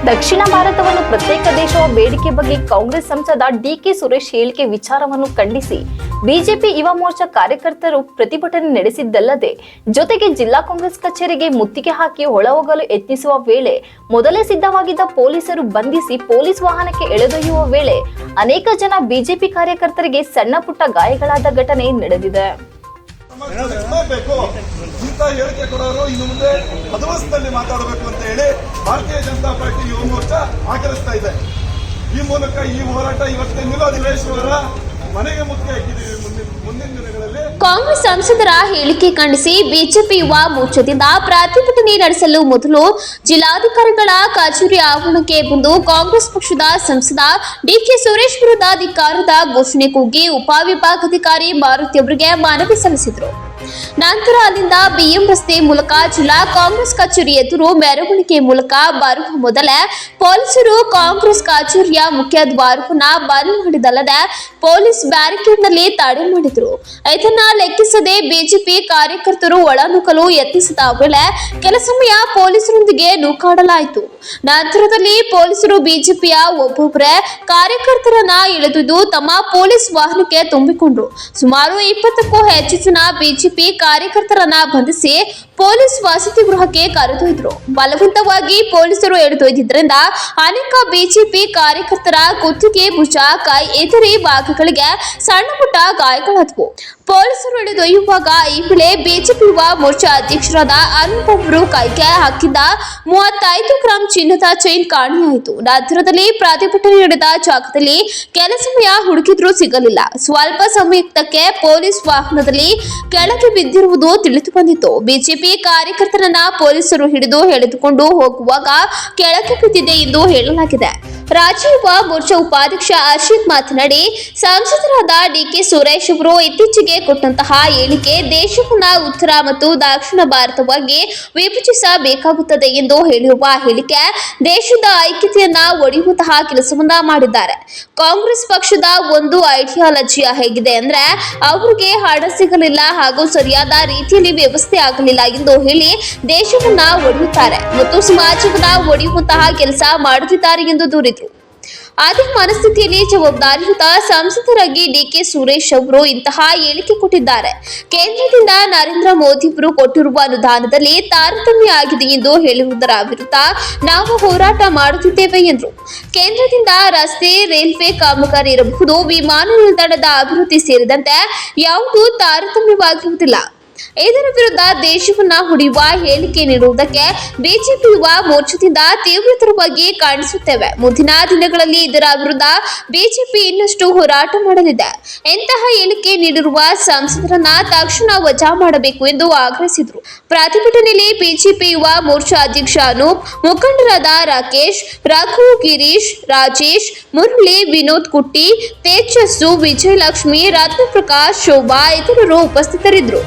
ದಕ್ಷಿಣ ಭಾರತವನ್ನು ಪ್ರತ್ಯೇಕ ದೇಶವ ಬೇಡಿಕೆ ಬಗ್ಗೆ ಕಾಂಗ್ರೆಸ್ ಸಂಸದ ಡಿಕೆ ಸುರೇಶ್ ಹೇಳಿಕೆ ವಿಚಾರವನ್ನು ಖಂಡಿಸಿ ಬಿಜೆಪಿ ಯುವ ಮೋರ್ಚಾ ಕಾರ್ಯಕರ್ತರು ಪ್ರತಿಭಟನೆ ನಡೆಸಿದ್ದಲ್ಲದೆ ಜೊತೆಗೆ ಜಿಲ್ಲಾ ಕಾಂಗ್ರೆಸ್ ಕಚೇರಿಗೆ ಮುತ್ತಿಗೆ ಹಾಕಿ ಒಳಹೋಗಲು ಯತ್ನಿಸುವ ವೇಳೆ ಮೊದಲೇ ಸಿದ್ಧವಾಗಿದ್ದ ಪೊಲೀಸರು ಬಂಧಿಸಿ ಪೊಲೀಸ್ ವಾಹನಕ್ಕೆ ಎಳೆದೊಯ್ಯುವ ವೇಳೆ ಅನೇಕ ಜನ ಬಿಜೆಪಿ ಕಾರ್ಯಕರ್ತರಿಗೆ ಸಣ್ಣ ಪುಟ್ಟ ಗಾಯಗಳಾದ ಘಟನೆ ನಡೆದಿದೆ. ಇಂಥ ಹೇಳಿಕೆ ಕೊಡೋರು ಇನ್ನು ಮುಂದೆ ಅಧವಸ್ಥದಲ್ಲಿ ಮಾತಾಡಬೇಕು ಅಂತ ಹೇಳಿ ಭಾರತೀಯ ಜನತಾ ಪಾರ್ಟಿ ಯುವ ಮೋರ್ಚಾ ಆಗ್ರಹಿಸ್ತಾ ಇದೆ. ಈ ಮೂಲಕ ಈ ಹೋರಾಟ ಇವತ್ತೇ ನಿಲ್ಲೋದಿಲ್ಲೇಶ್ವರ ಮನೆಗೆ ಮುಖ್ಯ ಹಾಕಿದ್ದೀವಿ. ಮುಂದಿನ ದಿನಗಳಲ್ಲಿ ಕಾಂಗ್ರೆಸ್ ಸಂಸದರ ಹೇಳಿಕೆ ಖಂಡಿಸಿ ಬಿಜೆಪಿ ಯುವ ಮೋರ್ಚಾದಿಂದ ಪ್ರತಿಭಟನೆ ನಡೆಸಲು ಮೊದಲು ಜಿಲ್ಲಾಧಿಕಾರಿಗಳ ಕಚೇರಿ ಆವರಣಕ್ಕೆ ಬಂದು ಕಾಂಗ್ರೆಸ್ ಪಕ್ಷದ ಸಂಸದ ಡಿಕೆ ಸುರೇಶ್ ವಿರುದ್ಧ ಧಿಕ್ಕಾರದ ಘೋಷಣೆ ಕೂಗಿ ಉಪವಿಭಾಗಾಧಿಕಾರಿ ಮಾರುತಿ ಅವರಿಗೆ ಮನವಿ ಸಲ್ಲಿಸಿದರು. ನಂತರ ಅಲ್ಲಿಂದ ಬಿಎಂ ರಸ್ತೆ ಮೂಲಕ ಜಿಲ್ಲಾ ಕಾಂಗ್ರೆಸ್ ಕಚೇರಿ ಎದುರು ಮೆರವಣಿಗೆ ಮೂಲಕ ಬರುವ ಮೊದಲೇ ಪೊಲೀಸರು ಕಾಂಗ್ರೆಸ್ ಕಚೇರಿಯ ಮುಖ್ಯ ದ್ವಾರವನ್ನ ಬಂದ್ ಮಾಡಿದಲ್ಲದೆ ಪೊಲೀಸ್ ಬ್ಯಾರಿಕೇಡ್ನಲ್ಲಿ ತಡೆ ಮಾಡಿದರು. ಇದನ್ನ ಲೆಕ್ಕಿಸದೆ ಬಿಜೆಪಿ ಕಾರ್ಯಕರ್ತರು ಒಳನುಗ್ಗಲು ಯತ್ನಿಸಿದ ವೇಳೆ ಕೆಲ ಸಮಯ ಪೊಲೀಸರೊಂದಿಗೆ ನೂಕಾಡಲಾಯಿತು. ನಂತರದಲ್ಲಿ ಪೊಲೀಸರು ಬಿಜೆಪಿಯ ಒಬ್ಬೊಬ್ಬರೇ ಕಾರ್ಯಕರ್ತರನ್ನ ಎಳೆದು ತಮ್ಮ ಪೊಲೀಸ್ ವಾಹನಕ್ಕೆ ತುಂಬಿಕೊಂಡ್ರು. ಸುಮಾರು 20ಕ್ಕೂ ಹೆಚ್ಚು ಜನ ಬಿಜೆಪಿ ಕಾರ್ಯಕರ್ತರನ್ನ ಬಂಧಿಸಿ ಪೊಲೀಸ್ ವಸತಿ ಗೃಹಕ್ಕೆ ಕರೆದೊಯ್ದರು. ಬಲವಂತವಾಗಿ ಪೊಲೀಸರು ಎಳೆದೊಯ್ದಿದ್ದರಿಂದ ಅನೇಕ ಬಿಜೆಪಿ ಕಾರ್ಯಕರ್ತರ ಕುತ್ತಿಗೆ, ಭುಜ, ಕೈ ಇತರೆ ಭಾಗಗಳಿಗೆ ಸಣ್ಣ ಪುಟ್ಟ ಗಾಯಗಳಾದವು. ಪೊಲೀಸರು ಎಳೆದೊಯ್ಯುವಾಗ ಈ ವೇಳೆ ಬಿಜೆಪಿ ಯುವ ಮೋರ್ಚಾ ಅಧ್ಯಕ್ಷರಾದ ಅನೂಪ್ ಅವರು ಕೈಗೆ ಹಾಕಿದ್ದ 35 ಗ್ರಾಂ ಚಿನ್ನದ ಚೈನ್ ಕಾಣೆಯಾಯಿತು. ನಂತರದಲ್ಲಿ ಪ್ರತಿಭಟನೆ ನಡೆದ ಜಾಗದಲ್ಲಿ ಕೆಲ ಸಮಯ ಹುಡುಕಿದ್ರೂ ಸಿಗಲಿಲ್ಲ. ಸ್ವಲ್ಪ ಸಮಯಕ್ಕೆ ಪೊಲೀಸ್ ವಾಹನದಲ್ಲಿ ಕೆಳಗೆ ಬಿದ್ದಿರುವುದು ತಿಳಿದು ಬಂದಿತ್ತು. ಬಿಜೆಪಿ ಕಾರ್ಯಕರ್ತರನ್ನ ಪೊಲೀಸರು ಹಿಡಿದು ಎಳೆದುಕೊಂಡು ಹೋಗುವಾಗ ಕೆಳಗೆ ಬಿದ್ದಿದೆ ಎಂದು ಹೇಳಲಾಗಿದೆ. ರಾಜ್ಯ ಯುವ ಮೋರ್ಚಾ ಉಪಾಧ್ಯಕ್ಷ ಅಶಿತ್ ಮಾತನಾಡಿ, ಸಂಸದರಾದ ಡಿಕೆ ಸುರೇಶ್ ಅವರು ಇತ್ತೀಚೆಗೆ ಕೊಟ್ಟಂತಹ ಹೇಳಿಕೆ ದೇಶವನ್ನ ಉತ್ತರ ಮತ್ತು ದಕ್ಷಿಣ ಭಾರತವಾಗಿ ವಿಭಜಿಸಬೇಕಾಗುತ್ತದೆ ಎಂದು ಹೇಳಿರುವ ಹೇಳಿಕೆ ದೇಶದ ಐಕ್ಯತೆಯನ್ನ ಒಡೆಯುವಂತಹ ಕೆಲಸವನ್ನ ಮಾಡಿದ್ದಾರೆ. ಕಾಂಗ್ರೆಸ್ ಪಕ್ಷದ ಒಂದು ಐಡಿಯಾಲಜಿ ಹೇಗಿದೆ ಅಂದ್ರೆ ಅವರಿಗೆ ಹಣ ಸಿಗಲಿಲ್ಲ ಹಾಗೂ ಸರಿಯಾದ ರೀತಿಯಲ್ಲಿ ವ್ಯವಸ್ಥೆ ಆಗಲಿಲ್ಲ ಎಂದು ಹೇಳಿ ದೇಶವನ್ನ ಒಡೆಯುತ್ತಾರೆ ಮತ್ತು ಸಮಾಜವನ್ನ ಒಡೆಯುವಂತಹ ಕೆಲಸ ಮಾಡುತ್ತಿದ್ದಾರೆ ಎಂದು ದೂರಿದರು. ಅದೇ ಮನಸ್ಥಿತಿಯಲ್ಲಿ ಜವಾಬ್ದಾರಿಯುತ ಸಂಸದರಾಗಿ ಡಿಕೆ ಸುರೇಶ್ ಅವರು ಇಂತಹ ಹೇಳಿಕೆ ಕೊಟ್ಟಿದ್ದಾರೆ. ಕೇಂದ್ರದಿಂದ ನರೇಂದ್ರ ಮೋದಿ ಅವರು ಕೊಟ್ಟಿರುವ ಅನುದಾನದಲ್ಲಿ ತಾರತಮ್ಯ ಆಗಿದೆ ಎಂದು ಹೇಳುವುದರ ವಿರುದ್ಧ ನಾವು ಹೋರಾಟ ಮಾಡುತ್ತಿದ್ದೇವೆ ಎಂದರು. ಕೇಂದ್ರದಿಂದ ರಸ್ತೆ, ರೈಲ್ವೆ ಕಾಮಗಾರಿ ಇರಬಹುದು, ವಿಮಾನ ನಿಲ್ದಾಣದ ಅಭಿವೃದ್ಧಿ ಸೇರಿದಂತೆ ಯಾವುದೂ ತಾರತಮ್ಯವಾಗಿರುವುದಿಲ್ಲ. ಇದರ ವಿರುದ್ಧ ದೇಶವನ್ನ ಹೊಡೆಯುವ ಹೇಳಿಕೆ ನೀಡುವುದಕ್ಕೆ ಬಿಜೆಪಿ ಯುವ ಮೋರ್ಚಾದಿಂದ ತೀವ್ರತರವಾಗಿ ಖಂಡಿಸುತ್ತೇವೆ. ಮುಂದಿನ ದಿನಗಳಲ್ಲಿ ಇದರ ವಿರುದ್ಧ ಬಿಜೆಪಿ ಇನ್ನಷ್ಟು ಹೋರಾಟ ಮಾಡಲಿದೆ. ಇಂತಹ ಹೇಳಿಕೆ ನೀಡಿರುವ ಸಂಸದರನ್ನ ತಕ್ಷಣ ವಜಾ ಮಾಡಬೇಕು ಎಂದು ಆಗ್ರಹಿಸಿದರು. ಪ್ರತಿಭಟನೆಯಲ್ಲಿ ಬಿಜೆಪಿ ಯುವ ಮೋರ್ಚಾ ಅಧ್ಯಕ್ಷ ಅನೂಪ್, ಮುಖಂಡರಾದ ರಾಕೇಶ್, ರಘು, ಗಿರೀಶ್, ರಾಜೇಶ್, ಮುರಳಿ, ವಿನೋದ್ ಕುಟ್ಟಿ, ತೇಜಸ್ಸು, ವಿಜಯಲಕ್ಷ್ಮಿ, ರತ್ನಪ್ರಕಾಶ್, ಶೋಭಾ ಇತರರು ಉಪಸ್ಥಿತರಿದ್ದರು.